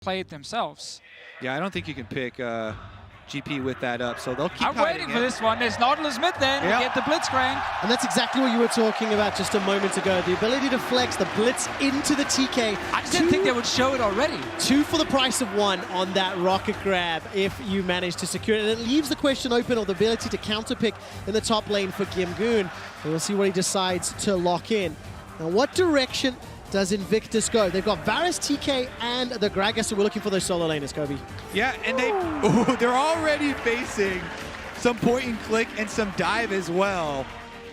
play it themselves. Yeah, I don't think you can pick GP with that up, so they'll keep I'm waiting for this one. There's Nautilus mid then. You get the blitzcrank. And that's exactly what you were talking about just a moment ago. The ability to flex the blitz into the TK. I just didn't think they would show it already. 2 for the price of 1 on that rocket grab if you manage to secure it. And it leaves the question open of the ability to counterpick in the top lane for Gimgoon. And we'll see what he decides to lock in. Now, what direction does Invictus go? They've got Varus, TK, and the Gragas, so we're looking for those solo laners, Kobe. Yeah, and they're already facing some point and click and some dive as well.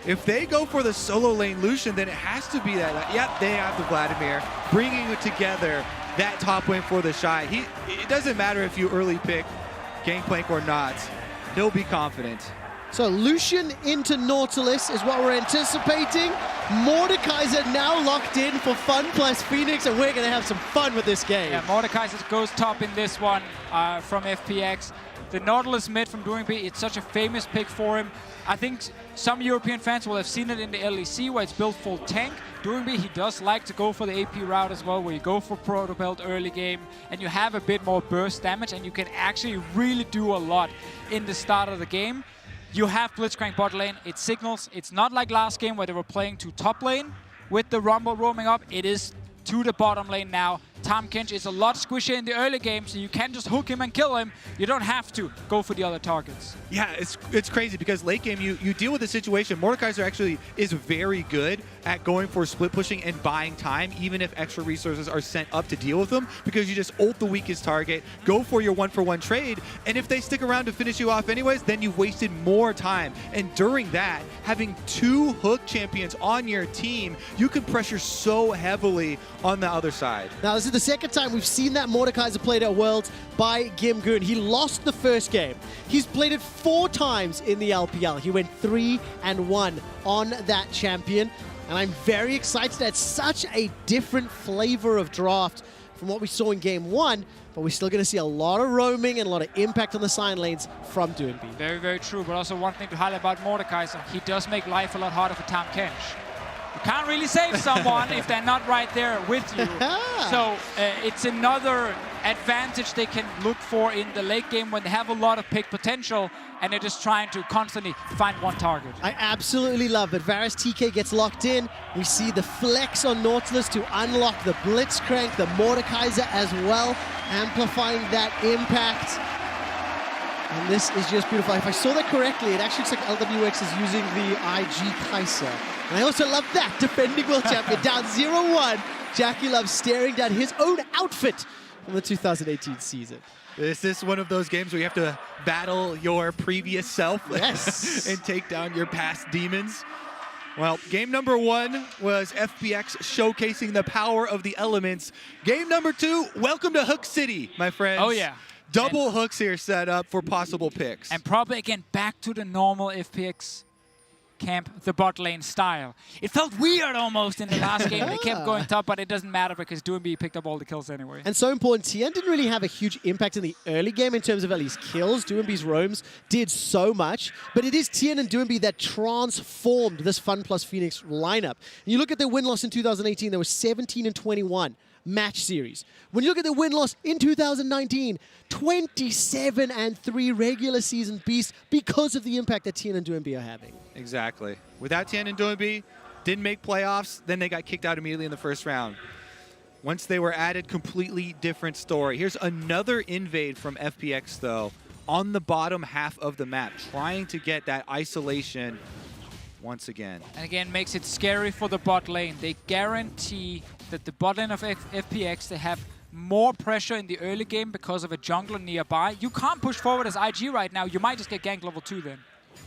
If they go for the solo lane Lucian, then it has to be that. Yep, they have the Vladimir, bringing it together that top lane for TheShy. It doesn't matter if you early pick Gangplank or not. He'll be confident. So Lucian into Nautilus is what we're anticipating. Mordekaiser now locked in for FunPlus Phoenix, and we're going to have some fun with this game. Yeah, Mordekaiser goes top in this one from FPX. The Nautilus mid from Doinb, it's such a famous pick for him. I think some European fans will have seen it in the LEC where it's built full tank. Doinb, he does like to go for the AP route as well, where you go for proto belt early game and you have a bit more burst damage and you can actually really do a lot in the start of the game. You have blitzcrank bot lane, it signals. It's not like last game where they were playing to top lane with the Rumble roaming up. It is to the bottom lane now. Tahm Kench is a lot squishier in the early game, so you can just hook him and kill him. You don't have to go for the other targets. Yeah, it's crazy because late game you deal with the situation. Mordekaiser actually is very good at going for split pushing and buying time, even if extra resources are sent up to deal with them, because you just ult the weakest target, go for your 1-for-1 trade, and if they stick around to finish you off anyways, then you've wasted more time. And during that, having 2 hook champions on your team, you can pressure so heavily on the other side. Now, this is the second time we've seen that Mordekaiser played at Worlds by Gimgoon. He lost the first game. He's played it 4 times in the LPL. He went 3-1 on that champion. And I'm very excited at such a different flavor of draft from what we saw in game 1, but we're still going to see a lot of roaming and a lot of impact on the sign lanes from Doinb. Very, very true. But also one thing to highlight about Mordekaiser, he does make life a lot harder for Tahm Kench. You can't really save someone if they're not right there with you. So it's another advantage they can look for in the late game when they have a lot of pick potential and they're just trying to constantly find one target. I absolutely love it. Varus TK gets locked in. We see the flex on Nautilus to unlock the blitzcrank, the Mordekaiser as well, amplifying that impact. And this is just beautiful. If I saw that correctly, it actually looks like Lwx is using the IG Kaisa. And I also love that, defending world champion, down 0-1. JackeyLove staring down his own outfit from the 2018 season. This is one of those games where you have to battle your previous self and take down your past demons. Well, game number 1 was FPX showcasing the power of the elements. Game number 2, welcome to Hook City, my friends. Oh, yeah. Double hooks here set up for possible picks. And probably, again, back to the normal FPX camp, the bot lane style. It felt weird almost in the last game. They kept going top, but it doesn't matter because Doinb picked up all the kills anyway. And so important, Tian didn't really have a huge impact in the early game in terms of at least kills. Doinb's roams did so much, but it is Tian and Doinb that transformed this FunPlus Phoenix lineup. And you look at their win-loss in 2018, they were 17-21. Match series. When you look at the win-loss in 2019, 27-3 regular season beast because of the impact that Tian and Doinb are having. Exactly. Without Tian and Doinb, didn't make playoffs, then they got kicked out immediately in the first round. Once they were added, completely different story. Here's another invade from FPX, though, on the bottom half of the map, trying to get that isolation once again. And again, makes it scary for the bot lane. They guarantee that the bot lane of FPX, they have more pressure in the early game because of a jungler nearby. You can't push forward as IG right now. You might just get ganked level 2 then.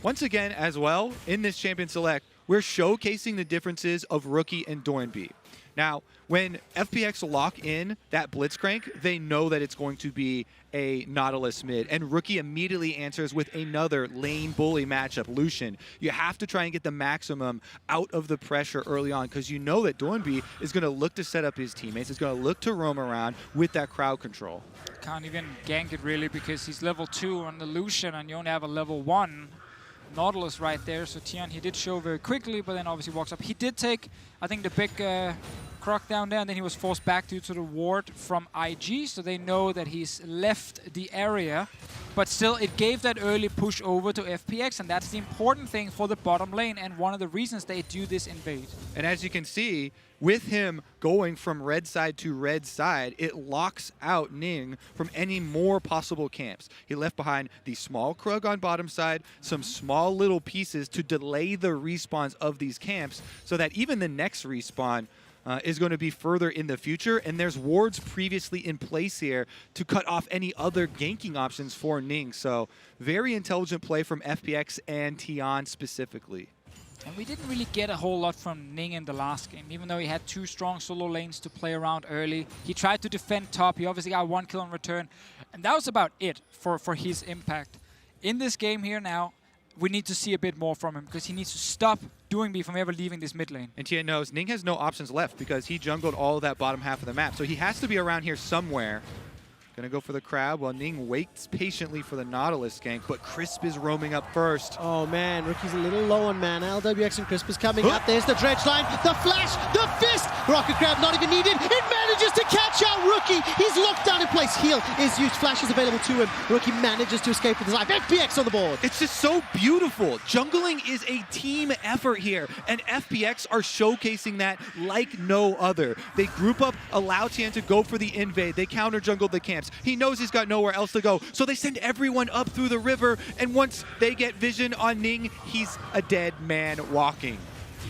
Once again, as well, in this Champion Select, we're showcasing the differences of Rookie and Doinb. Now, when FPX lock in that blitzcrank, they know that it's going to be a Nautilus mid, and Rookie immediately answers with another lane bully matchup, Lucian. You have to try and get the maximum out of the pressure early on, because you know that Doinb is going to look to set up his teammates, is going to look to roam around with that crowd control. Can't even gank it really because he's level 2 on the Lucian, and you only have a level 1 Nautilus right there. So Tian, he did show very quickly, but then obviously walks up. He did take, I think, the big Croc down there, and then he was forced back due to the ward from IG, so they know that he's left the area. But still, it gave that early push over to FPX, and that's the important thing for the bottom lane, and one of the reasons they do this invade. And as you can see, with him going from red side to red side, it locks out Ning from any more possible camps. He left behind the small Krug on bottom side, some small little pieces to delay the respawns of these camps, so that even the next respawn is going to be further in the future, and there's wards previously in place here to cut off any other ganking options for Ning. So very intelligent play from FPX and Tian specifically. And we didn't really get a whole lot from Ning in the last game, even though he had 2 strong solo lanes to play around early. He tried to defend top, he obviously got 1 kill in return, and that was about it for his impact. In this game here now, we need to see a bit more from him, because he needs to stop Doinb from ever leaving this mid lane. And Tian knows Ning has no options left because he jungled all of that bottom half of the map. So he has to be around here somewhere. Gonna go for the crab while Ning waits patiently for the Nautilus gank, but Crisp is roaming up first. Oh man, Rookie's a little low on mana. Lwx and Crisp is coming up. There's the dredge line, the flash, the fist! Rocket grab not even needed. It manages to catch out Rookie. He's locked down in place. Heal is used. Flash is available to him. Rookie manages to escape with his life. FPX on the board. It's just so beautiful. Jungling is a team effort here, and FPX are showcasing that like no other. They group up, allow Tian to go for the invade. They counter jungle the camps. He knows he's got nowhere else to go, so they send everyone up through the river, and once they get vision on Ning, he's a dead man walking.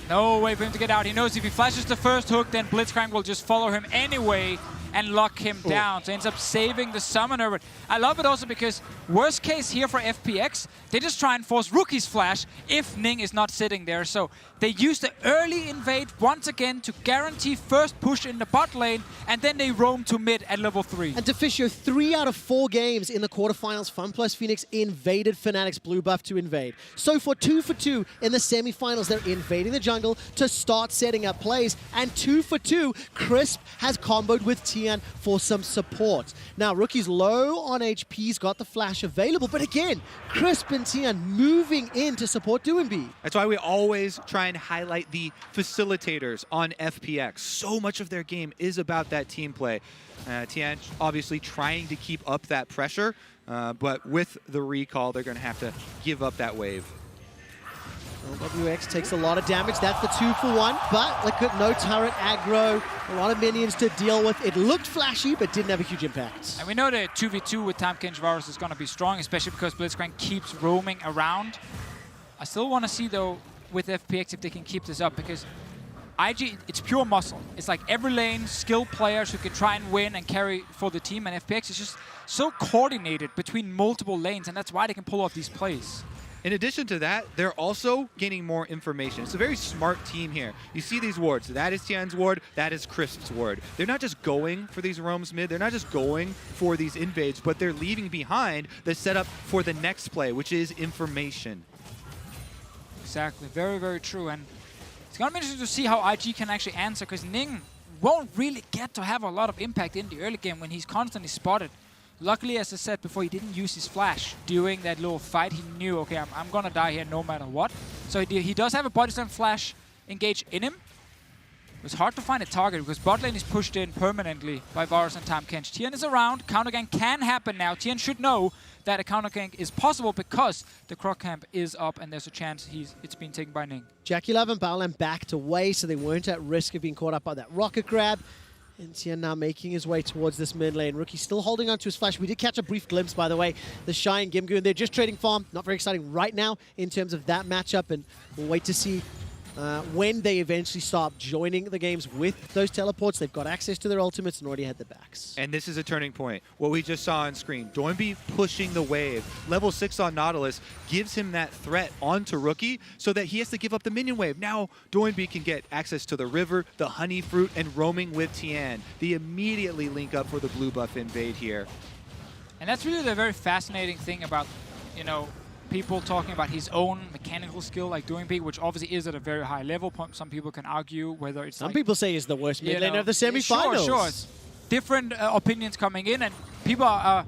No way for him to get out. He knows if he flashes the first hook, then blitzcrank will just follow him anyway and lock him down. So he ends up saving the summoner. But I love it also because worst case here for FPX, they just try and force Rookie's flash if Ning is not sitting there. So they use the early invade once again to guarantee first push in the bot lane, and then they roam to mid at level 3. And Deficio, 3 out of 4 games in the quarterfinals, FunPlus Phoenix invaded Fnatic's blue buff to invade. So for 2 for 2 in the semifinals, they're invading the jungle to start setting up plays, and 2 for 2, Crisp has comboed with Tian for some support. Now, Rookie's low on HP, he's got the flash available, but again, Crisp and Tian moving in to support Doinb. That's why we always try and highlight the facilitators on FPX. So much of their game is about that team play. Tian obviously trying to keep up that pressure, but with the recall, they're going to have to give up that wave. Lwx takes a lot of damage. That's the 2 for 1, but look at no turret aggro, a lot of minions to deal with. It looked flashy, but didn't have a huge impact. And we know that 2v2 with Tahm, Kench, Varus is going to be strong, especially because blitzcrank keeps roaming around. I still want to see, though, with FPX if they can keep this up, because IG, it's pure muscle. It's like every lane, skilled players who can try and win and carry for the team, and FPX is just so coordinated between multiple lanes, and that's why they can pull off these plays. In addition to that, they're also gaining more information. It's a very smart team here. You see these wards. That is Tian's ward. That is Crisp's ward. They're not just going for these roams mid. They're not just going for these invades, but they're leaving behind the setup for the next play, which is information. Exactly. Very, very true. And it's going to be interesting to see how IG can actually answer, because Ning won't really get to have a lot of impact in the early game when he's constantly spotted. Luckily, as I said before, he didn't use his flash during that little fight. He knew, okay, I'm going to die here no matter what. So he does have a body slam flash engaged in him. It was hard to find a target because bot lane is pushed in permanently by Varus and Tahm, Kench. Tian is around. Counter gank can happen now. Tian should know that a counter gank is possible because the Croc camp is up and there's a chance it's been taken by Ning. JackeyLove and Baolan backed away, so they weren't at risk of being caught up by that rocket grab. And Tian now making his way towards this mid lane. Rookie still holding on to his flash. We did catch a brief glimpse, by the way. TheShy and Gimgoon, they're just trading farm. Not very exciting right now in terms of that matchup. And we'll wait to see when they eventually start joining the games with those teleports. They've got access to their ultimates and already had the backs. And this is a turning point. What we just saw on screen, Doinb pushing the wave. Level 6 on Nautilus gives him that threat onto Rookie so that he has to give up the minion wave. Now Doinb can get access to the river, the honey fruit, and roaming with Tian. They immediately link up for the blue buff invade here. And that's really the very fascinating thing about, you know, people talking about his own mechanical skill like Doinb, which obviously is at a very high level. Some people can argue whether it's Some people say he's the worst mid laner of the semi-finals. Sure. It's different opinions coming in, and people are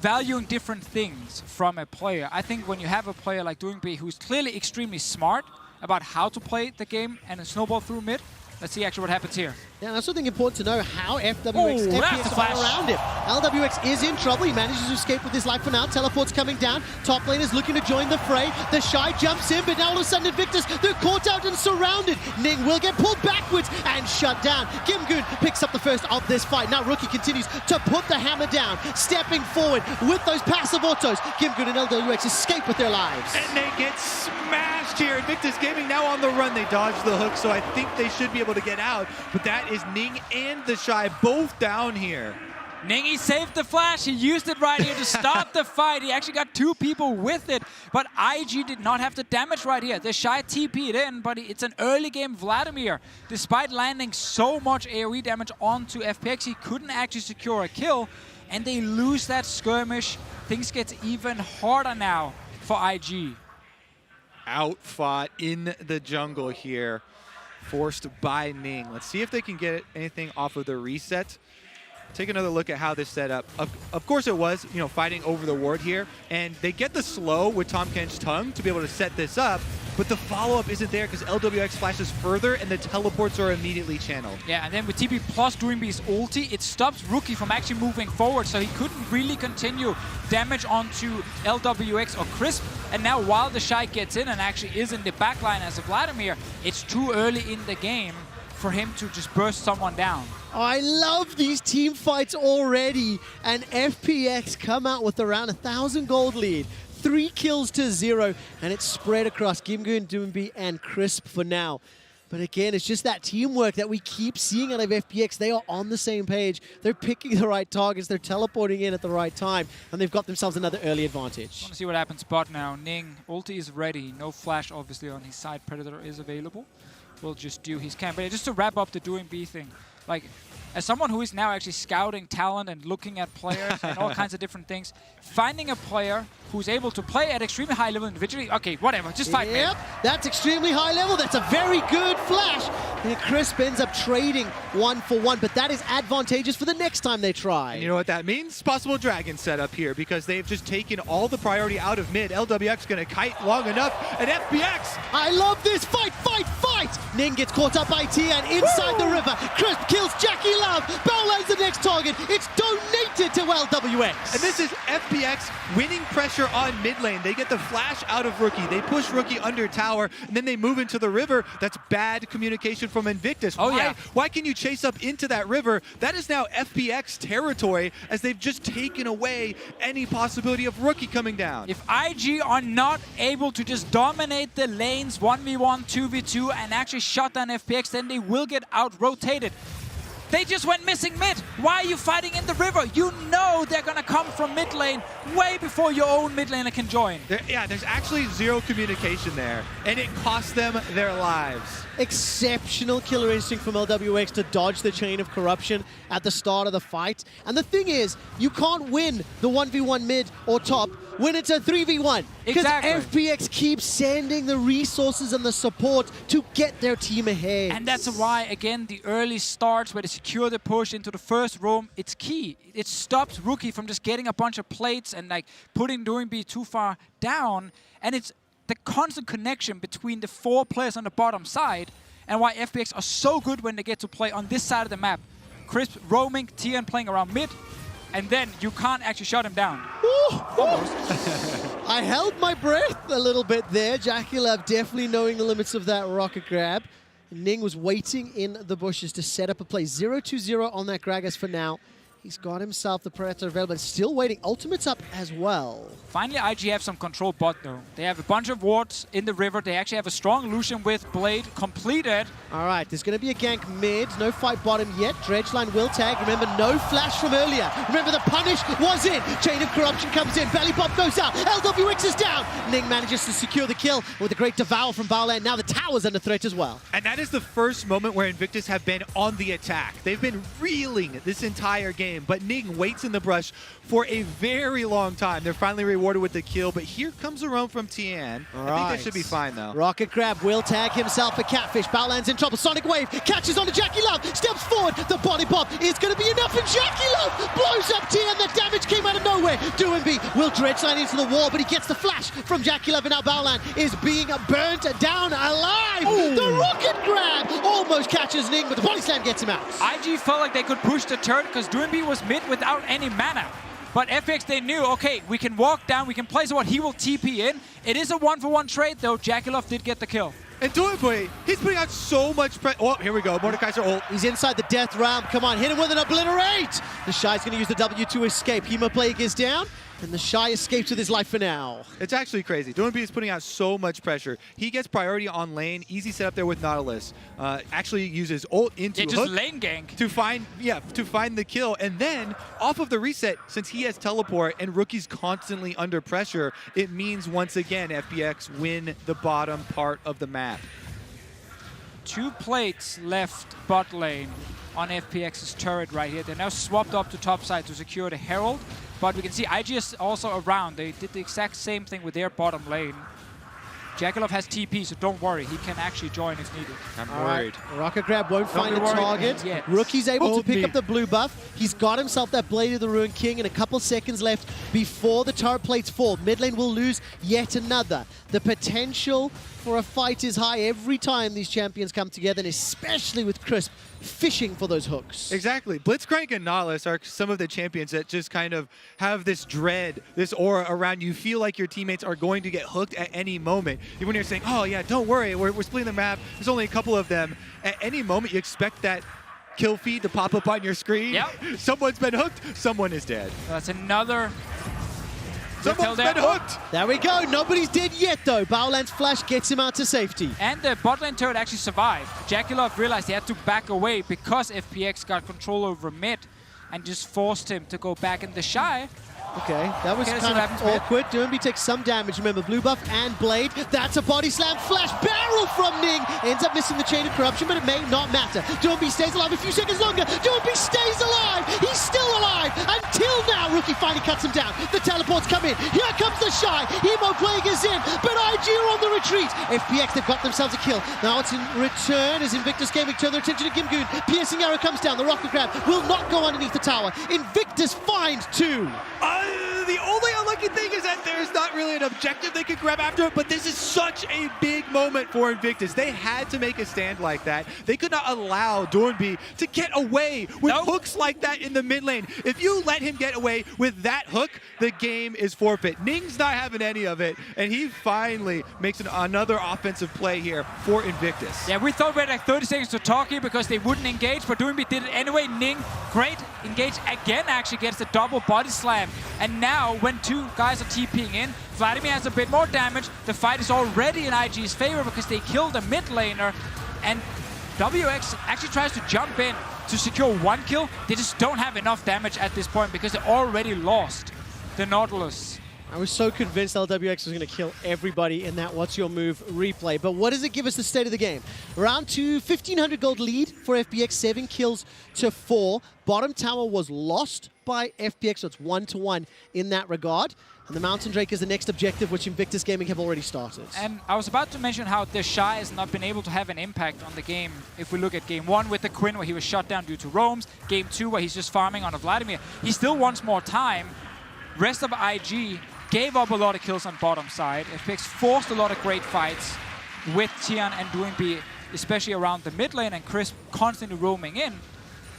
valuing different things from a player. I think when you have a player like Doinb who's clearly extremely smart about how to play the game and snowball through mid, Let's see actually what happens here. Yeah, that's something important to know, how FWX Oh, that's the FPX flash. are around him. Lwx is in trouble. He manages to escape with his life for now. Teleport's coming down. Top lane is looking to join the fray. TheShy jumps in, but now all of a sudden Invictus, they're caught out and surrounded. Ning will get pulled backwards and shut down. Gimgoon picks up the first of this fight. Now Rookie continues to put the hammer down, stepping forward with those passive autos. Gimgoon and Lwx escape with their lives. And they get smashed here. Invictus Gaming now on the run. They dodge the hook, so I think they should be able to get out. But that is Ning and TheShy both down here. Ning, he saved the flash. He used it right here to start the fight. He actually got 2 people with it. But IG did not have the damage right here. TheShy TP'd in, but it's an early game Vladimir. Despite landing so much AoE damage onto FPX, he couldn't actually secure a kill. And they lose that skirmish. Things get even harder now for IG. Outfought in the jungle here, forced by Ning. Let's see if they can get anything off of the reset. Take another look at how this set up. Of course it was, fighting over the ward here, and they get the slow with Tahm Kench's tongue to be able to set this up, but the follow-up isn't there because Lwx flashes further and the teleports are immediately channeled. Yeah, and then with TP plus Doinb's ulti, it stops Rookie from actually moving forward, so he couldn't really continue damage onto Lwx or Crisp. And now while TheShy gets in and actually is in the backline as a Vladimir, it's too early in the game for him to just burst someone down. I love these team fights already, and FPX come out with around 1,000 gold lead. 3 kills to 0, and it's spread across Gimgoon, Doinb, and Crisp for now. But again, it's just that teamwork that we keep seeing out of FPX. They are on the same page. They're picking the right targets. They're teleporting in at the right time, and they've got themselves another early advantage. I want to see what happens bot now. Ning, ulti is ready. No flash, obviously, on his side. Predator is available. Will just do his camp. But just to wrap up the Doinb thing, like, as someone who is now actually scouting talent and looking at players and all kinds of different things, finding a player who's able to play at extremely high level individually, okay, whatever, just fight, Yep, man. that's extremely high level. That's a very good flash. And Crisp ends up trading 1 for 1, but that is advantageous for the next time they try. And you know what that means? Possible dragon setup here because they've just taken all the priority out of mid. Lwx going to kite long enough, and FPX. I love this. Fight, fight, fight! Ning gets caught up by Tian inside the river. Crisp kills JackeyLove. Baolan's the next target. It's donated to Lwx. And this is FPX winning pressure on mid lane. They get the flash out of Rookie. They push Rookie under tower, and then they move into the river. That's bad communication from Invictus. Oh, yeah. Why can you chase up into that river? That is now FPX territory as they've just taken away any possibility of Rookie coming down. If IG are not able to just dominate the lanes 1v1, 2v2 and actually shut down FPX, then they will get out-rotated. They just went missing mid. Why are you fighting in the river? You know they're going to come from mid lane way before your own mid laner can join. There's actually zero communication there, and it costs them their lives. Exceptional killer instinct from Lwx to dodge the chain of corruption at the start of the fight. And the thing is, you can't win the 1v1 mid or top when it's a 3v1. Because Exactly. FPX keeps sending the resources and the support to get their team ahead. And that's why, again, the early starts where they secure the push into the first roam, it's key. It stops Rookie from just getting a bunch of plates and like putting Doinb too far down. And it's the constant connection between the 4 players on the bottom side and why FPX are so good when they get to play on this side of the map. Crisp roaming, Tian playing around mid, and then you can't actually shut him down. Almost. I held my breath a little bit there. JackeyLove definitely knowing the limits of that rocket grab. Ning was waiting in the bushes to set up a play. 0-2-0 on that Gragas for now. He's got himself the Predator available, still waiting. Ultimate's up as well. Finally, IG have some control bot though. They have a bunch of wards in the river. They actually have a strong Lucian with Blade completed. All right, there's going to be a gank mid. No fight bottom yet. Dredgeline will tag. Remember, no flash from earlier. Remember, the punish was in. Chain of corruption comes in. Belly pop goes out. Lwx is down. Ning manages to secure the kill with a great devour from Baolan. Now the tower's under threat as well. And that is the first moment where Invictus have been on the attack. They've been reeling this entire game, but Ning waits in the brush for a very long time. They're finally rewarded with the kill, but here comes a roam from Tian. All I think right. that should be fine, though. Rocket grab will tag himself for Catfish. Baolan's in trouble. Sonic Wave catches onto JackeyLove. Steps forward. The body pop is going to be enough, and JackeyLove blows up Tian. The damage came out of nowhere. Doinb will dredgeline into the wall, but he gets the flash from JackeyLove, and now Baolan is being burnt down alive. Ooh. The rocket grab almost catches Ning, but the body slam gets him out. IG felt like they could push the turret because Doinb was mid without any mana. But FPX, they knew, okay, we can walk down, we can place what he will TP in. It is a 1-for-1 trade, though. JackeyLove did get the kill. And Doinb, he's putting out so much pressure. Oh, here we go. Mordekaiser ult. He's inside the death realm. Come on, hit him with an obliterate. TheShy's going to use the W to escape. Hemoplague is down, and TheShy escapes with his life for now. It's actually crazy. Doinb is putting out so much pressure. He gets priority on lane. Easy setup there with Nautilus. Actually uses ult into just hook lane gank to find the kill. And then off of the reset, since he has teleport and Rookie's constantly under pressure, it means once again FPX win the bottom part of the map. 2 plates left bot lane on FPX's turret right here. They're now swapped up to top side to secure the Herald, but we can see IG is also around. They did the exact same thing with their bottom lane. JackeyLove has TP, so don't worry. He can actually join if needed. I'm worried. Rocket grab won't find a target. Yet. Rookie's able to pick up the blue buff. He's got himself that Blade of the Ruined King, and a couple seconds left before the turret plates fall. Mid lane will lose yet another. The potential for a fight is high every time these champions come together, and especially with Crisp fishing for those hooks. Exactly. Blitzcrank and Nautilus are some of the champions that just kind of have this dread, this aura around you. Feel like your teammates are going to get hooked at any moment. Even when you're saying, oh yeah, don't worry, we're splitting the map. There's only a couple of them. At any moment, you expect that kill feed to pop up on your screen. Yep. Someone's been hooked. Someone is dead. That's another. Someone's been hooked. There we go. Nobody's dead yet, though. Baolan's flash gets him out to safety. And the bot lane turret actually survived. JackeyLove realized he had to back away because FPX got control over mid and just forced him to go back in. TheShy. Okay, that was kind of awkward. Doinb takes some damage. Remember, blue buff and blade. That's a body slam flash barrel from Ning. Ends up missing the chain of corruption, but it may not matter. Doinb stays alive a few seconds longer. Doinb stays alive. He's still alive until now. Rookie finally cuts him down. The teleports come in. Here comes TheShy. Hemoplague is in, but IG are on the retreat. FPX, they've got themselves a kill. Now it's in return as Invictus Gaming turn their attention to Gimgoon. Piercing arrow comes down. The rocket grab will not go underneath the tower. Invictus finds 2. The only unlucky thing is that there's not really an objective they could grab after it, but this is such a big moment for Invictus. They had to make a stand like that. They could not allow Doinb to get away with hooks like that in the mid lane. If you let him get away with that hook, the game is forfeit. Ning's not having any of it, and he finally makes another offensive play here for Invictus. Yeah, we thought we had like 30 seconds to talk here because they wouldn't engage, but Doinb did it anyway. Ning, great engage again, actually gets the double body slam. And now, when 2 guys are TPing in, Vladimir has a bit more damage. The fight is already in IG's favor because they killed the mid laner. And Lwx actually tries to jump in to secure 1 kill. They just don't have enough damage at this point because they already lost the Nautilus. I was so convinced Lwx was going to kill everybody in that What's Your Move replay. But what does it give us the state of the game? Round 2, 1,500 gold lead for FPX, 7 kills to 4. Bottom tower was lost by FPX, so it's 1-1 in that regard. And the Mountain Drake is the next objective, which Invictus Gaming have already started. And I was about to mention how TheShy has not been able to have an impact on the game. If we look at game 1 with the Quinn, where he was shut down due to roams. Game 2, where he's just farming on a Vladimir. He still wants more time. Rest of IG gave up a lot of kills on bottom side. FPX forced a lot of great fights with Tian and Doinb, especially around the mid lane, and Chris constantly roaming in.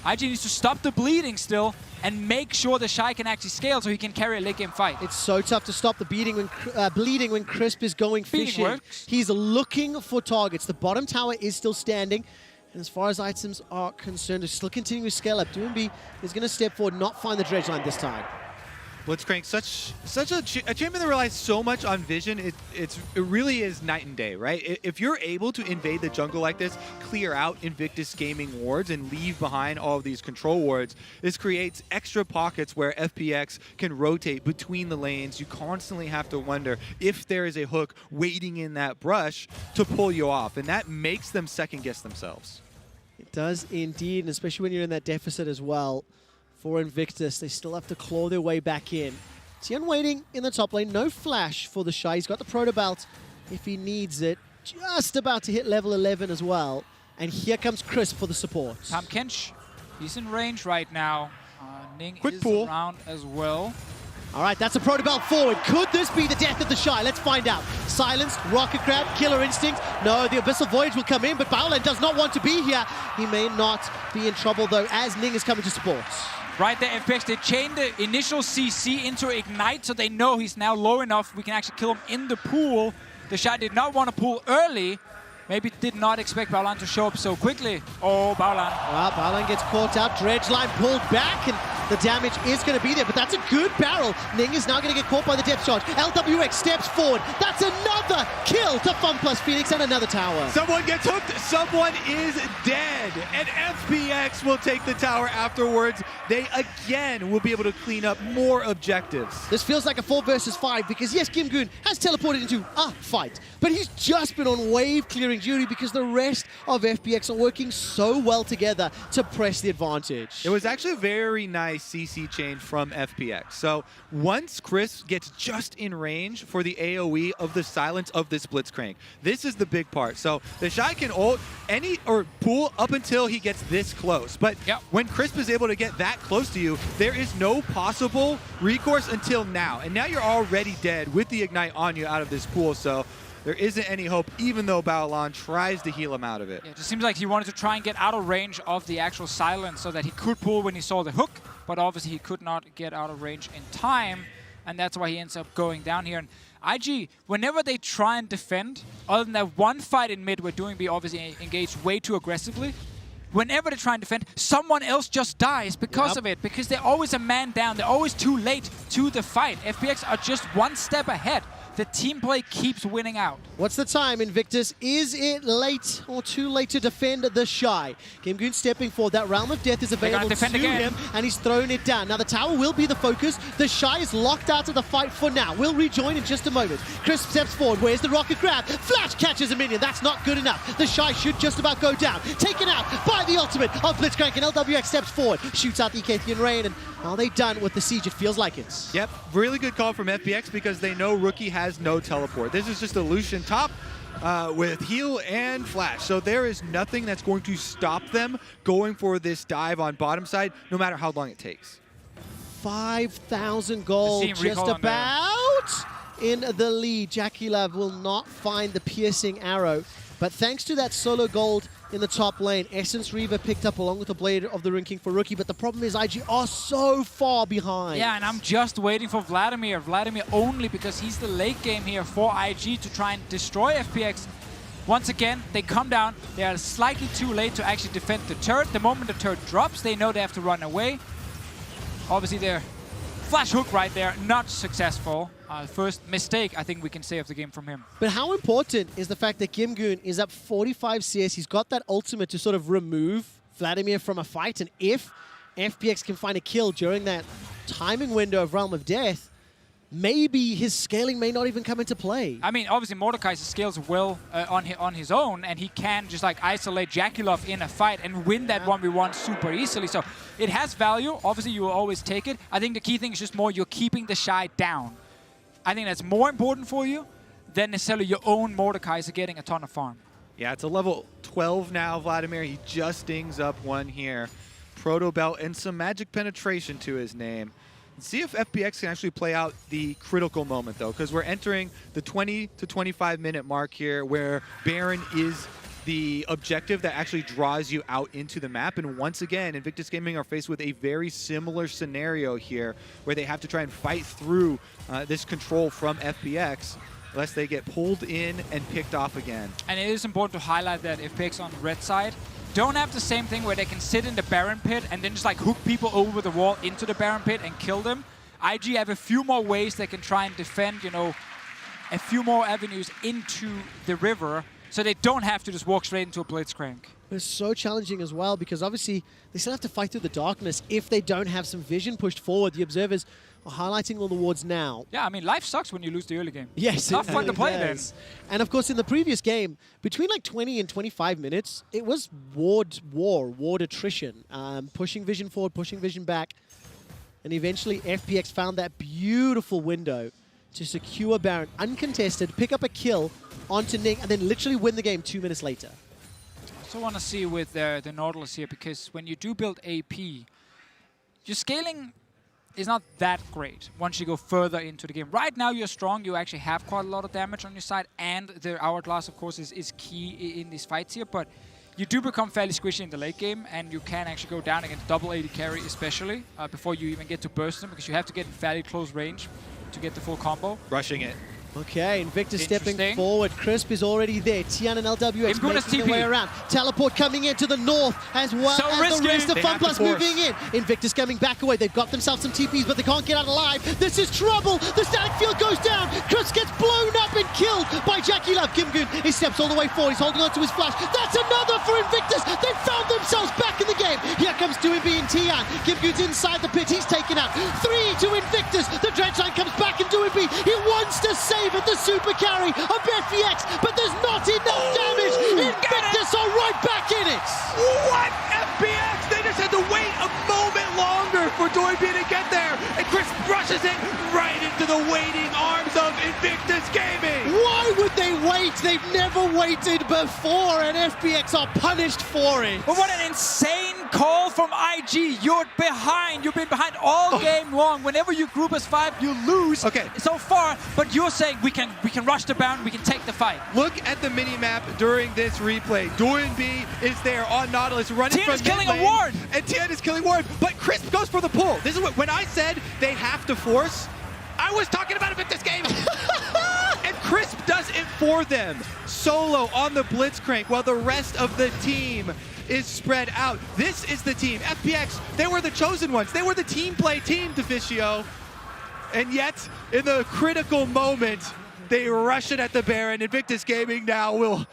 IG needs to stop the bleeding still and make sure TheShy can actually scale so he can carry a late game fight. It's so tough to stop the bleeding when Crisp is going fishing. Works. He's looking for targets. The bottom tower is still standing. And as far as items are concerned, they're still continuing to scale up. Doinb is going to step forward, not find the dredge line this time. Blitzcrank, such a champion that relies so much on vision. It really is night and day, right? If you're able to invade the jungle like this, clear out Invictus Gaming wards and leave behind all of these control wards, this creates extra pockets where FPX can rotate between the lanes. You constantly have to wonder if there is a hook waiting in that brush to pull you off, and that makes them second guess themselves. It does indeed, and especially when you're in that deficit as well. For Invictus, they still have to claw their way back in. Tian waiting in the top lane. No flash for TheShy. He's got the proto belt if he needs it. Just about to hit level 11 as well. And here comes Chris for the support. Kench, he's in range right now. Ning Quick is pull around as well. All right, that's a Protobelt forward. Could this be the death of TheShy? Let's find out. Silenced, Rocket Grab, Killer Instinct. No, the Abyssal Voyage will come in, but Baolan does not want to be here. He may not be in trouble, though, as Ning is coming to support. Right there, FPX, they chained the initial CC into Ignite, so they know he's now low enough. We can actually kill him in the pool. TheShy did not want to pull early. Maybe did not expect Baolan to show up so quickly. Oh, Baolan. Well, Baolan gets caught out. Dredge line pulled back, and the damage is going to be there, but that's a good barrel. Ning is now going to get caught by the depth charge. Lwx steps forward. That's another kill to FunPlus Phoenix and another tower. Someone gets hooked. Someone is dead. And FPX will take the tower afterwards. They again will be able to clean up more objectives. This feels like a 4 versus 5 because, yes, Gimgoon has teleported into a fight, but he's just been on wave clearing duty because the rest of FPX are working so well together to press the advantage. It was actually a very nice CC chain from FPX. So once Chris gets just in range for the AoE of the silence of this blitzcrank, this is the big part. So TheShy can ult any or pull up until he gets this close. But when Crisp is able to get that close to you, there is no possible recourse until now. And now you're already dead with the Ignite on you out of this pool. So there isn't any hope, even though Baolan tries to heal him out of it. Yeah, it just seems like he wanted to try and get out of range of the actual silence so that he could pull when he saw the hook, but obviously he could not get out of range in time, and that's why he ends up going down here. And IG, whenever they try and defend, other than that one fight in mid where Doinb obviously engaged way too aggressively, whenever they try and defend, someone else just dies because of it, because they're always a man down, they're always too late to the fight. FPX are just one step ahead. The team play keeps winning out. What's the time, Invictus? Is it late or too late to defend TheShy? Gimgoon stepping forward. That Realm of Death is available to him, and he's thrown it down. Now the tower will be the focus. TheShy is locked out of the fight for now. We'll rejoin in just a moment. Crisp steps forward. Where's the rocket grab? Flash catches a minion. That's not good enough. TheShy should just about go down. Taken out by the ultimate of blitzcrank, and Lwx steps forward. Shoots out the Ecathian Rain, and are they done with the siege? It feels like it. Yep, really good call from FPX because they know Rookie has no teleport. This is just a Lucian top with heal and flash. So there is nothing that's going to stop them going for this dive on bottom side, no matter how long it takes. 5,000 gold, just about in the lead. JackeyLove will not find the piercing arrow, but thanks to that solo gold in the top lane, Essence Reaver picked up along with the Blade of the Ring King for Rookie, but the problem is IG are so far behind. Yeah, and I'm just waiting for Vladimir. Vladimir only because he's the late game here for IG to try and destroy FPX. Once again, they come down. They are slightly too late to actually defend the turret. The moment the turret drops, they know they have to run away. Obviously, their flash hook right there, not successful. First mistake, I think we can say, of the game from him. But how important is the fact that Gimgoon is up 45 CS? He's got that ultimate to sort of remove Vladimir from a fight, and if FPX can find a kill during that timing window of Realm of Death, maybe his scaling may not even come into play. I mean, obviously Mordekaiser scales well on his own, and he can just like isolate JackeyLove in a fight and win that 1v1 super easily. So it has value. Obviously, you will always take it. I think the key thing is just more you're keeping TheShy down. I think that's more important for you than necessarily your own Mordekaiser getting a ton of farm. Yeah, it's a level 12 now, Vladimir. He just stings up one here. Proto Belt and some magic penetration to his name. Let's see if FPX can actually play out the critical moment, though, because we're entering the 20 to 25 minute mark here where Baron is the objective that actually draws you out into the map. And once again, Invictus Gaming are faced with a very similar scenario here where they have to try and fight through this control from FPX lest they get pulled in and picked off again. And it is important to highlight that FPX on the red side don't have the same thing where they can sit in the Baron pit and then just like hook people over the wall into the Baron pit and kill them. IG have a few more ways they can try and defend, you know, a few more avenues into the river, so they don't have to just walk straight into a blitzcrank. It's so challenging as well because obviously they still have to fight through the darkness if they don't have some vision pushed forward. The observers are highlighting all the wards now. Yeah, I mean, life sucks when you lose the early game. Yes, not fun to play then. And of course, in the previous game, between like 20 and 25 minutes, it was ward attrition, pushing vision forward, pushing vision back, and eventually FPX found that beautiful window to secure Baron uncontested, pick up a kill onto Ning, and then literally win the game 2 minutes later. I also want to see with the Nautilus here, because when you do build AP, you're scaling is not that great once you go further into the game. Right now you're strong, you actually have quite a lot of damage on your side, and the hourglass of course is key in these fights here, but you do become fairly squishy in the late game, and you can actually go down against double AD carry especially, before you even get to burst them, because you have to get in fairly close range to get the full combo. Rushing it. Okay, Invictus stepping forward. Crisp is already there. Tian and Lwx making their way around. Teleport coming into the north as well as the rest of FunPlus moving in. Invictus coming back away. They've got themselves some TPs, but they can't get out alive. This is trouble. The static field goes down. Crisp gets blown up and killed by JackeyLove. Gimgoon, he steps all the way forward. He's holding on to his flash. That's another for Invictus. They found themselves back in the game. Here comes Doinb and Tian. Gimgoon's inside the pit. He's taken out. 3 to Invictus. The dredge line comes back and Doinb. He wants to save it, the super carry of FPX, but there's not enough damage. Invictus are right back in it. What? FPX? They just had to wait a moment longer for Doinb to get there, and Chris brushes it right into the waiting arms of Invictus Gaming. Why would they wait? They've never waited before, and FPX are punished for it. But what an insane call from IG. You're behind. You've been behind all game long. Whenever you group as 5, you lose so far, but you're saying we can rush the bound, we can take the fight. Look at the mini-map during this replay. Doinb is there on Nautilus running Tian from is killing mid a lane, ward. and Tian is killing ward, but Crisp goes for the pull. This is what, when I said they have to force, I was talking about Invictus Gaming. And Crisp does it for them. Solo on the blitzcrank while the rest of the team is spread out. This is the team. FPX, they were the chosen ones. They were the team play team, Deficio. And yet, in the critical moment, they rush it at the Baron. Invictus Gaming now will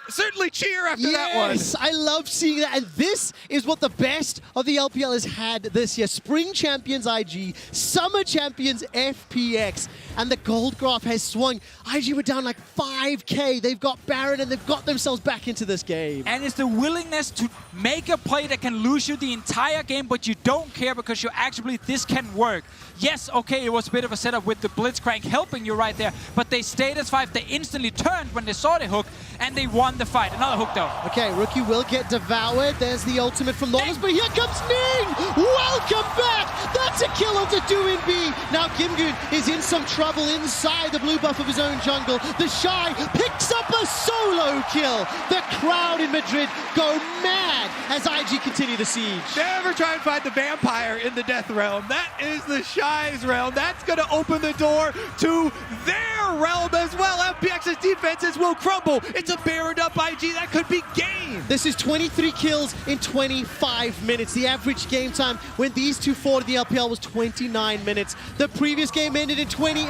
certainly cheer after that one. Yes, I love seeing that. And this is what the best of the LPL has had this year. Spring champions IG, summer champions FPX, and the gold graph has swung. IG were down like 5K. They've got Baron and they've got themselves back into this game. And it's the willingness to make a play that can lose you the entire game, but you don't care because you actually, this can work. Yes, okay, it was a bit of a setup with the blitzcrank helping you right there, but they stayed as 5. They instantly turned when they saw the hook, and they won the fight. Another hook though. Okay, Rookie will get devoured. There's the ultimate from Nautilus, but here comes Ning! Welcome back! That's a kill onto Doinb. Now Gimgoon is in some trouble inside the blue buff of his own jungle. TheShy picks up a solo kill. The crowd in Madrid go mad as IG continue the siege. Never try and find the vampire in the death realm. That is TheShy's realm. That's going to open the door to their realm as well. FPX's defenses will crumble. It's a Baron up IG. That could be game. This is 23 kills in 25 minutes. The average game time when these two fought in the LPL was 29 minutes. The previous game ended in 28,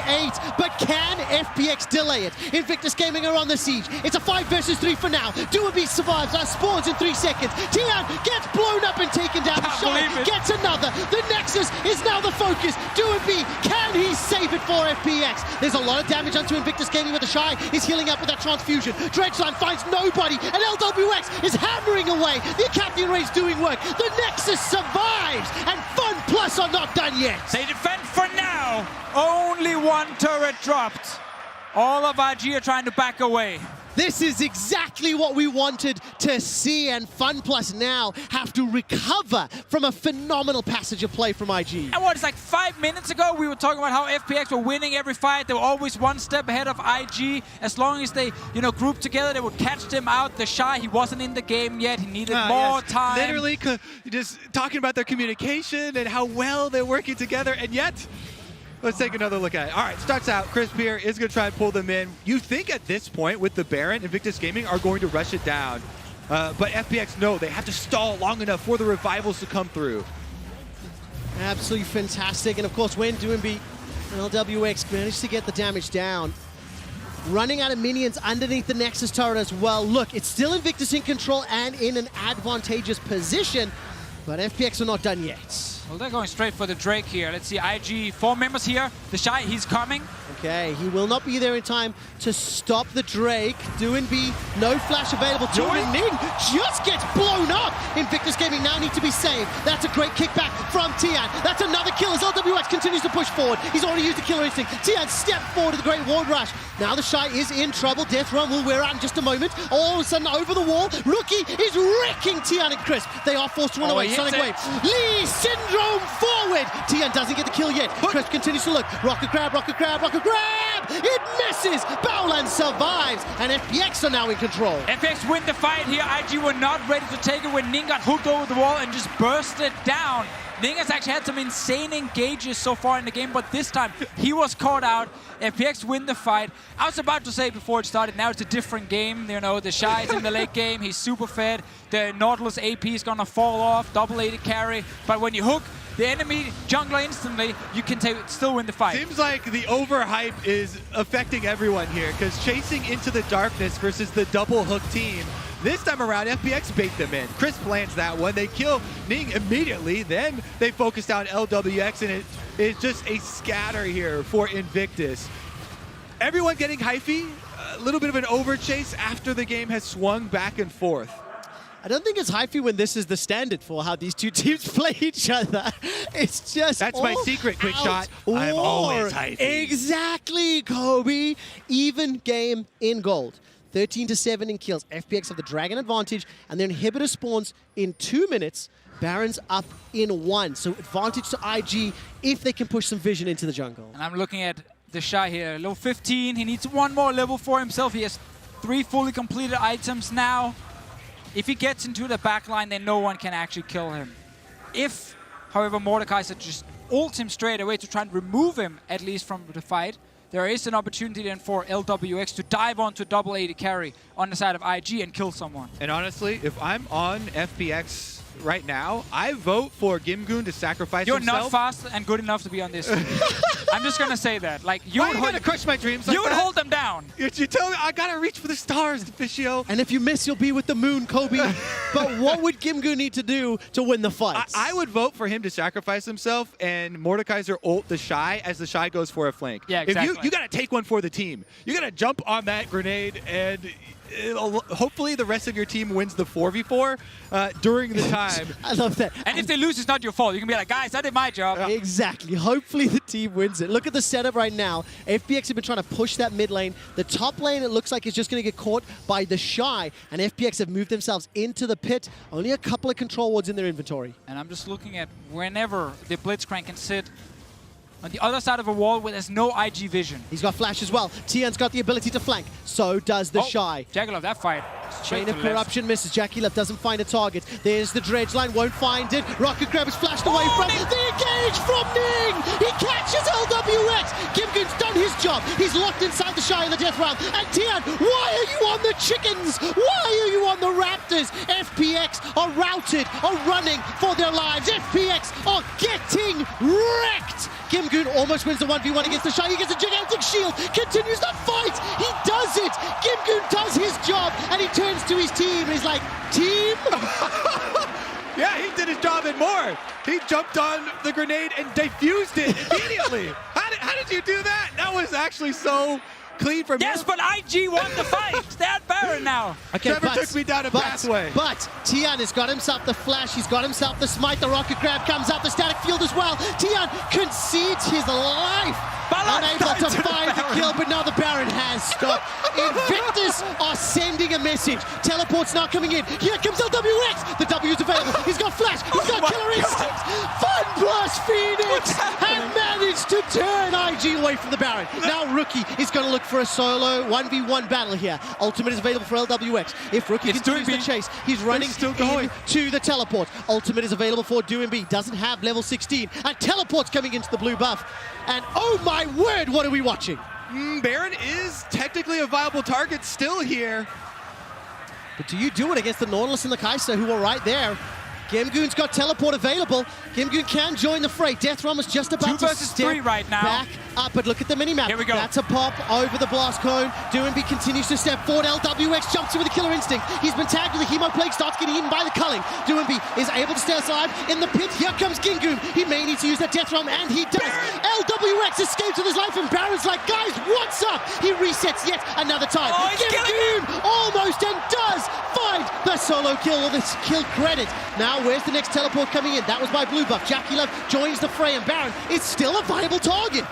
but can FPX delay it? Invictus Gaming are on the siege. It's a 5 versus 3 for now. Doinb survives, spawns in 3 seconds. Tian gets blown up and taken down. TheShy gets another. The Nexus is now the focus. Doinb, can he save it for FPX? There's a lot of damage onto Invictus Gaming with TheShy. He's healing up with that transfusion. Dredgeline finds nobody, and Lwx is hammering away. The Captain Ray's doing work. The Nexus survives, and FunPlus are not done yet. They defend for now. Only 1 turret dropped. All of IG are trying to back away. This is exactly what we wanted to see, and FunPlus now have to recover from a phenomenal passage of play from IG. And what, it's like 5 minutes ago, we were talking about how FPX were winning every fight. They were always 1 step ahead of IG. As long as they, grouped together, they would catch them out. TheShy, he wasn't in the game yet. He needed more time. Literally just talking about their communication and how well they're working together, and yet... Let's take another look at it. All right, starts out. Crisp here is going to try and pull them in. You think at this point with the Baron, Invictus Gaming are going to rush it down. But FPX, no, they have to stall long enough for the revivals to come through. Absolutely fantastic. And of course, when Doinb and Lwx managed to get the damage down, running out of minions underneath the Nexus turret as well. Look, it's still Invictus in control and in an advantageous position, but FPX are not done yet. Well, they're going straight for the Drake here. Let's see, IG, 4 members here. TheShy, he's coming. Okay, he will not be there in time to stop the Drake. Doinb, no flash available to him. Ning just gets blown up. Invictus Gaming now need to be saved. That's a great kickback from Tian. That's another kill as Lwx continues to push forward. He's already used the killer instinct. Tian stepped forward to the great ward rush. Now TheShy is in trouble. Death Run will wear out in just a moment. All of a sudden over the wall, Rookie is wrecking Tian and Crisp. They are forced to run away. Sonic Wave. Lee Syndrome forward. Tian doesn't get the kill yet. Crisp continues to look. Rocket grab, rocket grab, rocket grab! It misses! Baolan survives, and FPX are now in control. FPX win the fight here. IG were not ready to take it when Ning got hooked over the wall and just bursted down. Ning has actually had some insane engages so far in the game, but this time he was caught out. FPX win the fight. I was about to say before it started, now it's a different game. You know, TheShy is in the late game. He's super fed. The Nautilus AP is going to fall off. Double AD carry. But when you hook the enemy jungler instantly, you can still win the fight. Seems like the overhype is affecting everyone here, because chasing into the darkness versus the double hook team, this time around, FPX bait them in. Chris plants that one. They kill Ning immediately. Then they focus down Lwx, and it is just a scatter here for Invictus. Everyone getting hyphy. A little bit of an overchase after the game has swung back and forth. I don't think it's hyphy when this is the standard for how these two teams play each other. It's just That's my secret, QuickShot. I'm always hyphy. Exactly, Kobe. Even game in gold. 13-7 in kills. FPX have the Dragon advantage, and their inhibitor spawns in 2 minutes. Baron's up in 1, so advantage to IG if they can push some vision into the jungle. And I'm looking at TheShy here, level 15. He needs one more level for himself. He has 3 fully completed items now. If he gets into the backline, then no one can actually kill him. If, however, Mordekaiser just ults him straight away to try and remove him, at least from the fight, there is an opportunity then for Lwx to dive onto double AD carry on the side of IG and kill someone. And honestly, if I'm on FPX right now, I vote for Gimgoon to sacrifice himself. You're not fast and good enough to be on this team. I'm just gonna say that. Like, you Why are you gonna crush my dreams like you would that? hold them down. You tell me I gotta reach for the stars, Deficio. And if you miss, you'll be with the moon, Kobe. But what would Gimgoon need to do to win the fight? I would vote for him to sacrifice himself and Mordekaiser ult TheShy as TheShy goes for a flank. Yeah, exactly. If you gotta take one for the team. You gotta jump on that grenade, and hopefully the rest of your team wins the 4v4 during the time. I love that. And if they lose, it's not your fault. You can be like, guys, I did my job. Exactly. Hopefully the team wins it. Look at the setup right now. FPX have been trying to push that mid lane. The top lane, it looks like, is just going to get caught by TheShy, and FPX have moved themselves into the pit. Only a couple of control wards in their inventory. And I'm just looking at whenever the blitzcrank can sit on the other side of a wall where there's no IG vision. He's got flash as well. Tian's got the ability to flank. So does TheShy. JackeyLove, that fight. Chain of Corruption misses. JackeyLove doesn't find a target. There's the dredge line, won't find it. Rocket grab is flashed away from the engage from Ning. He catches Lwx. Gimgoon's done his job. He's locked inside TheShy in the death round. And Tian, why are you on the chickens? Why are you on the Raptors? FPX are routed, are running for their lives. FPX are getting wrecked. Gimgoon almost wins the 1v1 against TheShy. He gets a gigantic shield, continues the fight. He does it. Gimgoon does his job, and he turns to his team, and he's like, team? Yeah, he did his job and more. He jumped on the grenade and defused it immediately. How did you do that? That was actually so clean from Yes, but IG won the fight. They're at Baron now. Okay, Trevor took me down a pathway. But Tian has got himself the flash, he's got himself the smite, the rocket grab comes out, the static field as well. Tian concedes his life. Unable to find the kill, but now the Baron has stopped. Invictus are sending a message. Teleport's now coming in. Here comes Lwx. The W is available. He's got flash. He's got killer instinct. FunPlus Phoenix have managed to turn IG away from the Baron. Now Rookie is going to look for a solo 1v1 battle here. Ultimate is available for Lwx. If Rookie continues the chase, he's running still going to the teleport. Ultimate is available for Doinb. Doesn't have level 16. And teleport's coming into the blue buff. And oh my word, what are we watching? Baron is technically a viable target still here. But do you do it against the Nautilus and the Kaisa, who are right there? Gimgoon's got teleport available. Gimgoon can join the fray. Death Run was just about 2 to versus step 3 right now. back up, but look at the minimap. Here we go. That's a pop over the blast cone. Doinb continues to step forward. Lwx jumps in with the killer instinct. He's been tagged with the Hemo Plague, starts getting eaten by the culling. Doinb is able to stay alive in the pit. Here comes Gimgoon. He may need to use that Death Run, and he does. Lwx Lwx escapes with his life, and Baron's like, guys, what's up? He resets yet another time. Oh, he's killing Gimgoon almost and does find the solo kill, or this kill credit. Now, where's the next teleport coming in? That was by Blue Buff. JackeyLove joins the fray, and Baron is still a viable target.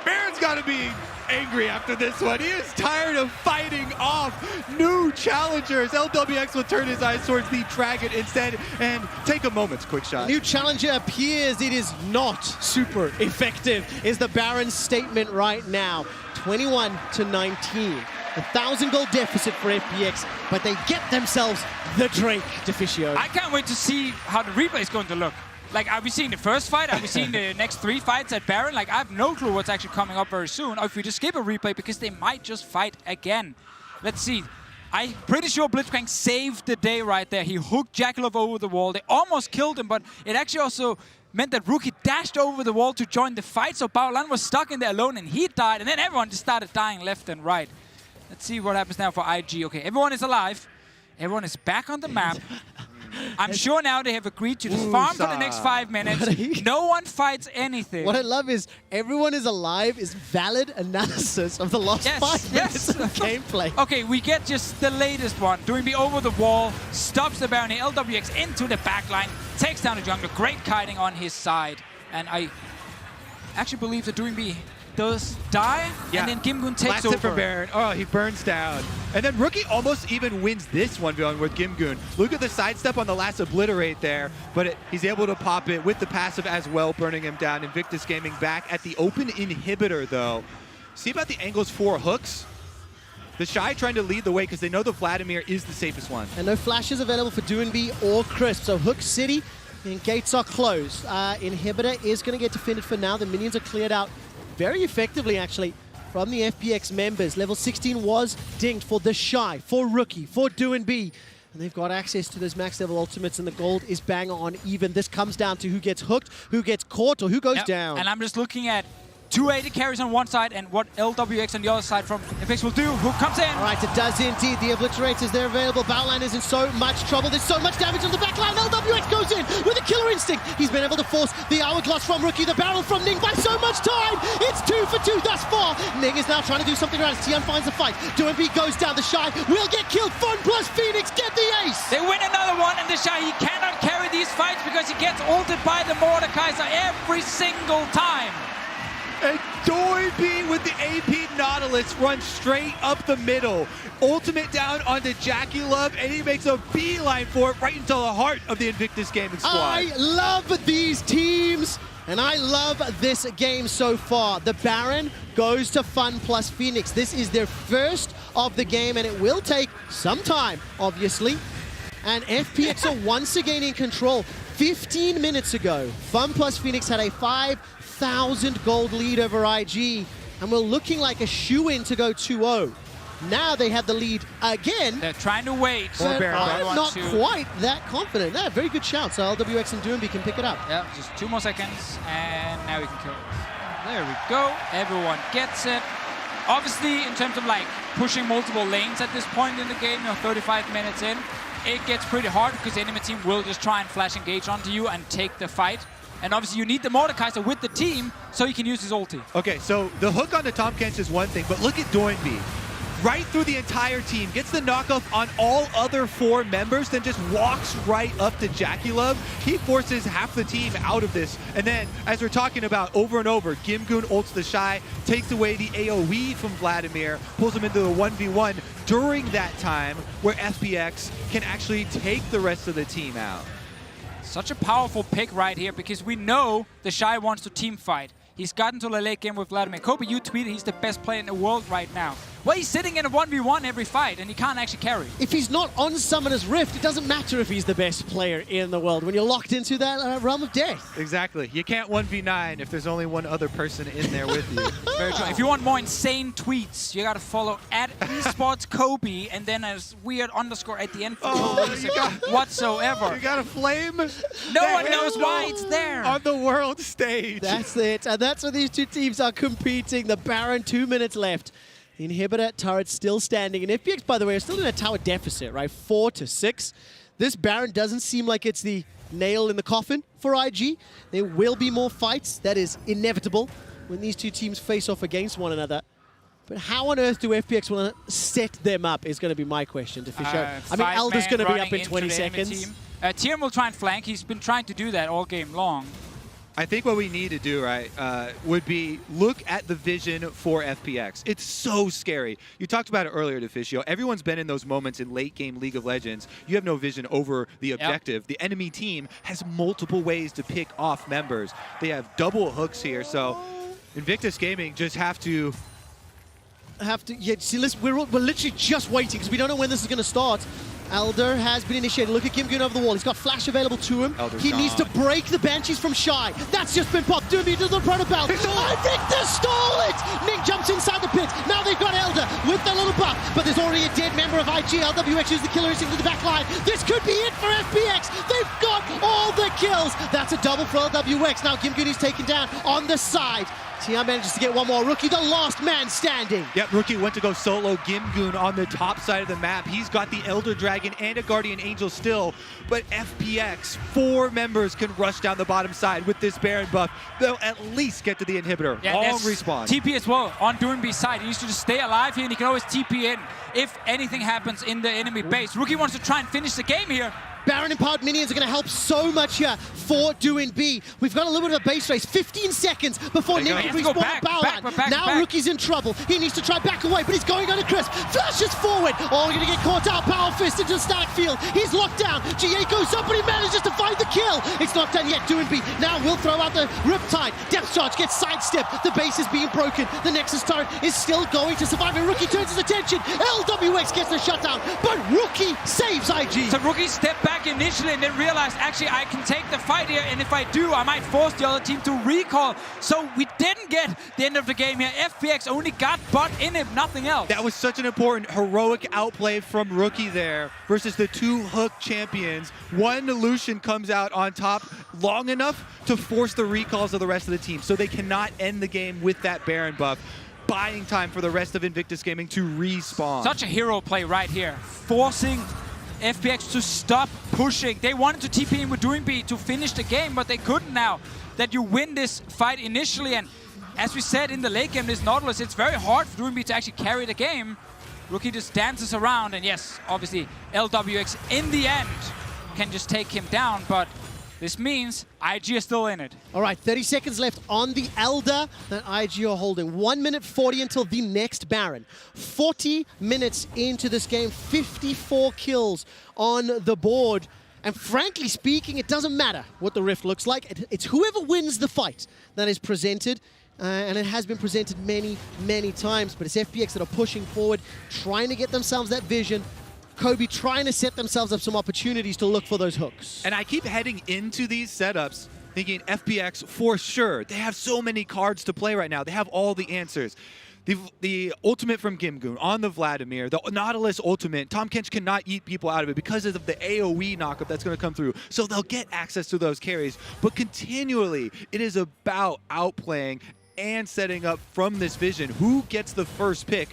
Baron's got to be angry after this one. He is tired of fighting off new challengers. Lwx will turn his eyes towards the dragon instead and take a moment's quick shot. New challenger appears. It is not super effective, is the Baron statement right now. 21-19. 1,000 gold deficit for FPX, but they get themselves the Drake, Deficio. I can't wait to see how the replay is going to look. Like, are we seeing the first fight? Are we seeing the next 3 fights at Baron? Like, I have no clue what's actually coming up very soon. Or if we just skip a replay, because they might just fight again. Let's see. I'm pretty sure blitzcrank saved the day right there. He hooked JackeyLove over the wall. They almost killed him, but it actually also meant that Rookie dashed over the wall to join the fight. So Baolan was stuck in there alone, and he died. And then everyone just started dying left and right. Let's see what happens now for IG. Okay, everyone is alive. Everyone is back on the map. I'm sure now they have agreed to just farm for the next 5 minutes. No one fights anything. What I love is everyone is alive is valid analysis of the last 5 minutes of gameplay. Okay, we get just the latest one. Doinb over the wall, stops the Baron, Lwx into the backline, takes down the jungler. Great kiting on his side. And I actually believe that Doinb does die, and then Gimgoon takes over. It for Baron. Oh, he burns down. And then Rookie almost even wins this 1v1 with Gimgoon. Look at the sidestep on the last obliterate there, but he's able to pop it with the passive as well, burning him down. Invictus Gaming back at the open inhibitor, though. See about the angles for hooks? TheShy trying to lead the way because they know the Vladimir is the safest one. And no flashes available for Doinb or Crisp. So Hook City and gates are closed. Inhibitor is going to get defended for now. The minions are cleared out very effectively, actually, from the FPX members. Level 16 was dinged for TheShy, for Rookie, for Doinb. And they've got access to those max level ultimates, and the gold is bang on even. This comes down to who gets hooked, who gets caught, or who goes down. And I'm just looking at 280 carries on one side and what Lwx on the other side from FPX will do. Who comes in? All right, it does indeed. The obliterators, they're available. Baolan is in so much trouble. There's so much damage on the back line. Lwx goes in with a killer instinct. He's been able to force the hourglass from Rookie, the barrel from Ning by so much time. It's 2 for 2 thus far. Ning is now trying to do something around as Tian finds the fight. Doinb goes down. TheShy will get killed. FunPlus Phoenix get the ace. They win another one, and TheShy, he cannot carry these fights because he gets ulted by the Mordekaiser every single time. And Doinb with the AP Nautilus runs straight up the middle. Ultimate down onto JackeyLove, and he makes a beeline for it right into the heart of the Invictus Gaming squad. I love these teams, and I love this game so far. The Baron goes to FunPlus Phoenix. This is their first of the game, and it will take some time, obviously. And FPX are once again in control. 15 minutes ago, FunPlus Phoenix had a 5,000 gold lead over IG, and we're looking like a shoe-in to go 2-0. Now they have the lead again. They're trying to wait. But I'm not quite that confident. They have very good shout, so Lwx and Doinb can pick it up. Yeah, just 2 more seconds, and now we can kill it. There we go. Everyone gets it. Obviously, in terms of like pushing multiple lanes at this point in the game, 35 minutes in, it gets pretty hard because the enemy team will just try and flash engage onto you and take the fight. And obviously you need the Mordekaiser with the team so he can use his ulti. Okay, so the hook on the Tahm Kench is one thing, but look at Doinb. Right through the entire team, gets the knockoff on all other 4 members, then just walks right up to JackeyLove. He forces half the team out of this. And then, as we're talking about over and over, Gimgoon ults TheShy, takes away the AoE from Vladimir, pulls him into the 1v1 during that time where FPX can actually take the rest of the team out. Such a powerful pick right here because we know TheShy wants to team fight. He's gotten to the late game with Vladimir. Kobe, you tweeted he's the best player in the world right now. Well, he's sitting in a 1v1 every fight, and he can't actually carry. If he's not on Summoner's Rift, it doesn't matter if he's the best player in the world when you're locked into that realm of death. Exactly. You can't 1v9 if there's only one other person in there with you. Very true. If you want more insane tweets, you got to follow at eSports Kobe, and then a weird underscore at the end for whatsoever. You got a flame? No one knows why it's there. On the world stage. That's it. And that's where these two teams are competing. The Baron, 2 minutes left. Inhibitor turret still standing. And FPX, by the way, are still in a tower deficit, right? 4-6. This Baron doesn't seem like it's the nail in the coffin for IG. There will be more fights. That is inevitable. when these two teams face off against one another. But how on earth do FPX want to set them up is going to be my question, Deficio. I mean, Elder's going to be up in 20 seconds. Tian will try and flank. He's been trying to do that all game long. I think what we need to do, right, would be look at the vision for FPX. It's so scary. You talked about it earlier, Deficio. Everyone's been in those moments in late-game League of Legends. You have no vision over the objective. Yep. The enemy team has multiple ways to pick off members. They have double hooks here, so Invictus Gaming just have to... Yeah, see, listen, we're literally just waiting because we don't know when this is going to start. Elder has been initiated. Look at Gimgoon over the wall. He's got flash available to him. He needs to break the Banshees from Shy. That's just been popped. Doinb does the protobell. Invictus stole it! Ning jumps inside the pit. Now they've got Elder with the little buff, but there's already a dead member of IG. Lwx is the killer instinct to the back line. This could be it for FPX. They've got all the kills. That's a double for Lwx. Now Gimgoon is taken down on the side. Tian manages to get one more. Rookie, the last man standing. Yep, Rookie went to go solo Gimgoon on the top side of the map. He's got the Elder Dragon and a Guardian Angel still, but FPX, 4 members can rush down the bottom side with this Baron buff. They'll at least get to the inhibitor. Yeah, Long respawn. TP as well on Doinb's side. He needs to just stay alive here, and he can always TP in if anything happens in the enemy base. Rookie wants to try and finish the game here. Baron empowered minions are going to help so much here for Doinb. We've got a little bit of a base race. 15 seconds before Ning can respawn at Baolan. Now Rookie's in trouble. He needs to try back away, but he's going under Crisp. Flashes forward. Oh, we're going to get caught out. Power Fist into the stack field. He's locked down. GA goes up, but he manages to find the kill. It's not done yet. Doinb now will throw out the Riptide. Depth charge gets sidestepped. The base is being broken. The Nexus turret is still going to survive, and Rookie turns his attention. Lwx gets the shutdown, but Rookie saves IG. So Rookie stepped back initially and then realized, actually, I can take the fight here, and if I do, I might force the other team to recall. So we didn't get the end of the game here. FPX only got butt in him, nothing else. That was such an important heroic outplay from Rookie there versus the 2 hook champions. One Lucian comes out on top long enough to force the recalls of the rest of the team, so they cannot end the game with that Baron buff, buying time for the rest of Invictus Gaming to respawn. Such a hero play right here, forcing FPX to stop pushing. They wanted to TP in with Doinb to finish the game, but they couldn't now that you win this fight initially. And as we said in the late game, this Nautilus, it's very hard for Doinb to actually carry the game. Rookie just dances around, and yes, obviously, Lwx in the end can just take him down, but this means IG is still in it. All right, 30 seconds left on the Elder that IG are holding. 1 minute 40 until the next Baron. 40 minutes into this game, 54 kills on the board. And frankly speaking, it doesn't matter what the Rift looks like. It's whoever wins the fight that is presented. And it has been presented many, many times. But it's FPX that are pushing forward, trying to get themselves that vision. Kobe trying to set themselves up some opportunities to look for those hooks. And I keep heading into these setups thinking FPX for sure. They have so many cards to play right now. They have all the answers. The ultimate from Gimgoon on the Vladimir, the Nautilus ultimate, Tahm Kench cannot eat people out of it because of the AoE knockup that's going to come through. So they'll get access to those carries. But continually, it is about outplaying and setting up from this vision. Who gets the first pick?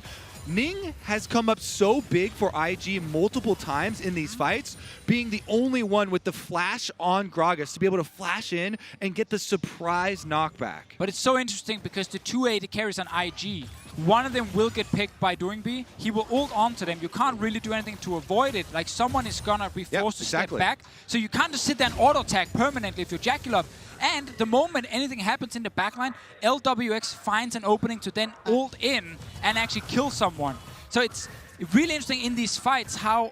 Ning has come up so big for IG multiple times in these fights, being the only one with the flash on Gragas to be able to flash in and get the surprise knockback. But it's so interesting because the 2 AD carries on IG, one of them will get picked by Doinb. He will ult onto them. You can't really do anything to avoid it. Like, someone is gonna be forced to step back. So you can't just sit there and auto-attack permanently if you're JackeyLove. And the moment anything happens in the backline, Lwx finds an opening to then ult in and actually kill someone. So it's really interesting in these fights how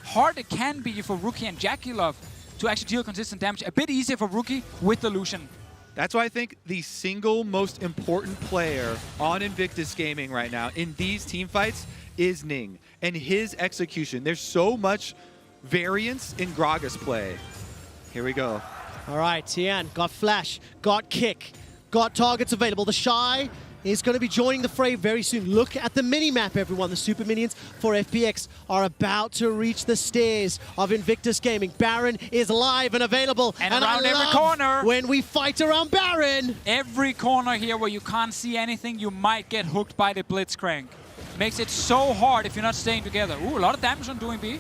hard it can be for Rookie and JackeyLove to actually deal consistent damage. A bit easier for Rookie with the Lucian. That's why I think the single most important player on Invictus Gaming right now in these team fights is Ning and his execution. There's so much variance in Gragas play. Here we go. All right, Tian got flash, got kick, got targets available. TheShy is going to be joining the fray very soon. Look at the mini-map, everyone. The super minions for FPX are about to reach the stairs of Invictus Gaming. Baron is live and available. And around every corner. When we fight around Baron. Every corner here where you can't see anything, you might get hooked by the blitzcrank. Makes it so hard if you're not staying together. Ooh, a lot of damage on Doinb.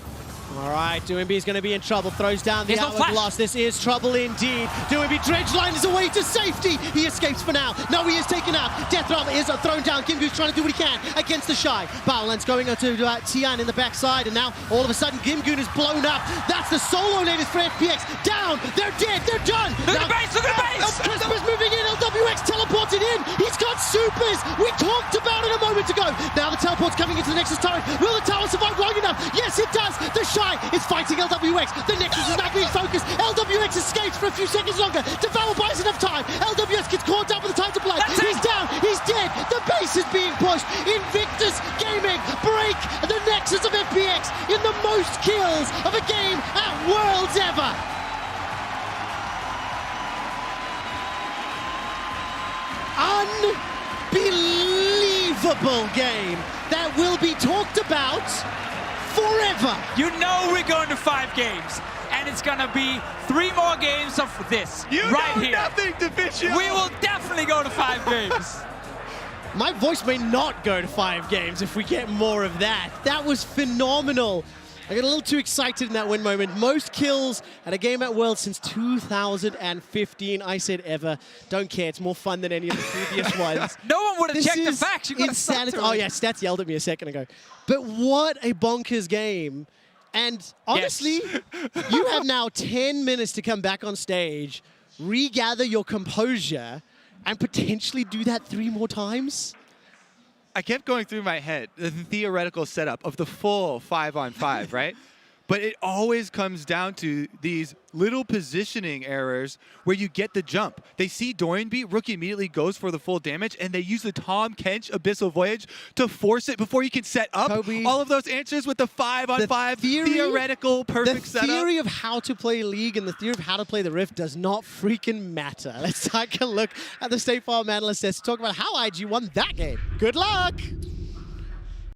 All right, Doinb is going to be in trouble. Throws down the There's no flash. hourglass. This is trouble indeed. Doinb dredge line is away to safety. He escapes for now. No, he is taken out. Death Drum is thrown down. Gimgoon's trying to do what he can against TheShy. Baolan's going to Tian in the backside, and now all of a sudden Gimgoon is blown up. That's the solo natives for FPX. Down. They're dead. They're done. Look at the base. Look at the base. Christmas moving in. Lwx teleported in. He's got supers. We talked about it a moment ago. Now the teleport's coming into the Nexus turret. Will the tower survive long enough? Yes, it does. TheShy is fighting Lwx. The Nexus is now being focused. Lwx escapes for a few seconds longer. Devour buys enough time. Lwx gets caught up with the time to play. He's down. He's dead. The base is being pushed. Invictus Gaming break the Nexus of FPX in the most kills of a game at Worlds ever. Unbelievable game that will be talked about forever. You know we're going to 5 games, and it's going to be 3 more games of this right here. Nothing, Deficio. We will definitely go to 5 games. My voice may not go to 5 games if we get more of that. That was phenomenal. I got a little too excited in that win moment. Most kills at a game at Worlds since 2015. I said ever. Don't care. It's more fun than any of the previous ones. No one would have checked the facts. You got insanity. Oh yeah, Stats yelled at me a second ago. But what a bonkers game. And honestly, you have now 10 minutes to come back on stage, regather your composure, and potentially do that 3 more times. I kept going through my head the theoretical setup of the full 5-on-5, right? But it always comes down to these little positioning errors where you get the jump. They see Doinb, Rookie immediately goes for the full damage, and they use the Tahm, Kench, Abyssal Voyage to force it before you can set up all of those answers with the 5-on-5 theoretical perfect setup. The theory of how to play League and the theory of how to play the Rift does not freaking matter. Let's take a look at the State Farm analyst to talk about how IG won that game. Good luck!